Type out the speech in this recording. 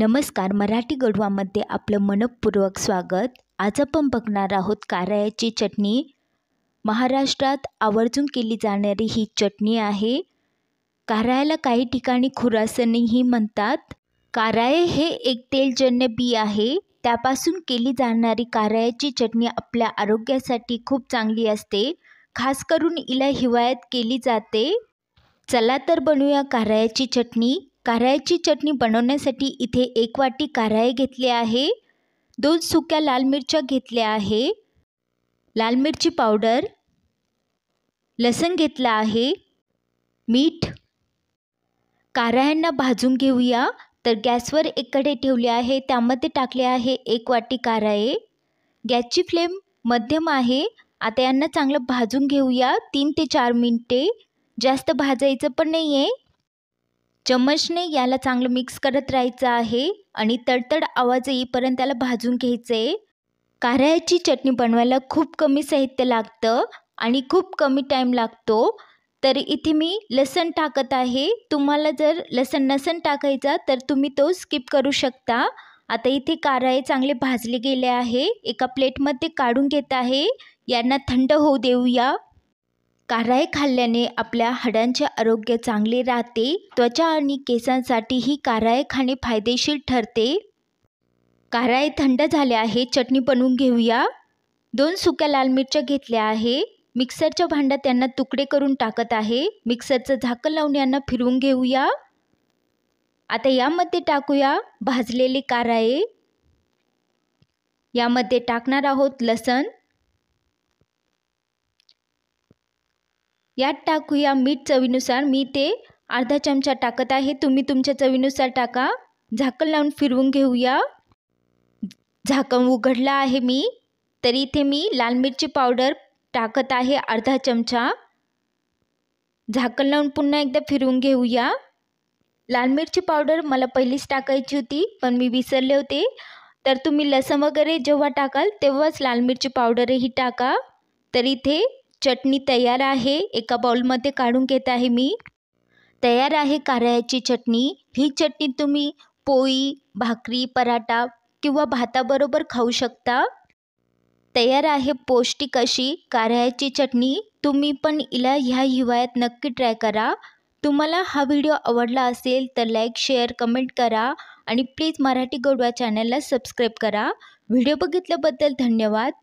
नमस्कार, मराठी गडवामध्ये आपलं मनपूर्वक स्वागत। आज आपण बघणार आहोत कारळ्याची चटणी। महाराष्ट्रात आवर्जून केली जाणारी ही चटणी आहे। कारळ्याला काही ठिकाणी खुरासणीही म्हणतात। कारळे हे एक तेलजन्य बी आहे। त्यापासून केली जाणारी कारळ्याची चटणी आपल्या आरोग्यासाठी खूप चांगली असते। खास करून हिला हिवाळ्यात केली जाते। चला तर बनवूया कारळ्याची चटणी। कारळ्याची चटणी बनवण्यासाठी इथे 1 वाटी कारळे घेतले आहे। 2 सुक्या लाल मिरच्या घेतल्या आहे। लाल मिरची पावडर, लसूण घेतला आहे, मीठ। कारळ्यांना भाजून घेऊया। तर गॅसवर एक कढई ठेवली आहे, त्यामध्ये टाकले आहे 1 वाटी कारळे। गॅसची फ्लेम मध्यम आहे। आता यांना चांगलं भाजून घेऊया 3 ते 4 मिनिटे। जास्त भाजायचं पण नाहीये। चम्मचने याला चांगलं मिक्स करत राहायचं आहे आणि तडतड आवाज येईपर्यंत त्याला भाजून घ्यायचे। कारळ्याची चटणी बनवायला खूप कमी साहित्य लागतं आणि खूप कमी टाइम लागतो। तर इथे मी लसूण टाकत आहे। तुम्हाला जर लसूण नसेल टाकायचा तर तुम्ही तो स्किप करू शकता। आता इथे कारळे चांगले भाजले गेले आहे। एका प्लेटमध्ये काढून घेत आहे। यांना थंड होऊ देऊया। कारळे खाल्ल्याने आपल्या हाडांचे आरोग्य चांगले राहते। त्वचा आणि केसांसाठीही कारळे खाणे फायदेशीर ठरते। कारळे थंड झाले आहे, चटणी बनवून घेऊया। 2 सुक्या लाल मिरच्या घेतल्या आहे। मिक्सरच्या भांड्यात त्यांना तुकडे करून टाकत आहे। मिक्सरचं झाकण लावून यांना फिरवून घेऊया। आता यामध्ये टाकूया भाजलेले कारळे। यामध्ये टाकणार आहोत लसूण। यात टाकूया मीठ चवीनुसार। मी ते अर्धा चमचा टाकत आहे, तुम्ही तुमच्या चवीनुसार टाका। झाकण लावून फिरवून घेऊया। झाकण उघडलं आहे मी। तर इथे मी लाल मिरची पावडर टाकत आहे अर्धा चमचा। झाकण लावून पुन्हा एकदा फिरवून घेऊया। लाल मिरची पावडर मला पहिलीच टाकायची होती पण मी विसरले होते। तर तुम्ही लसूण वगैरे जेव्हा टाकाल तेव्हाच लाल मिरची पावडरही टाका। तर इथे चटणी तयार आहे। एका बाउलमध्ये काढून घेत आहे मी। तयार आहे कारळ्याची चटणी। ही चटणी तुम्ही पोळी, भाकरी, पराठा किंवा भाताबरोबर खाऊ शकता। तयार आहे पौष्टिक अशी कारळ्याची चटणी। तुम्ही पण हिला ह्या हिवाळ्यात नक्की ट्राय करा। तुम्हाला हा व्हिडिओ आवडला असेल तर लाईक, शेअर, कमेंट करा आणि प्लीज मराठी गडवा चॅनलला सबस्क्राईब करा। व्हिडिओ बघितल्याबद्दल धन्यवाद।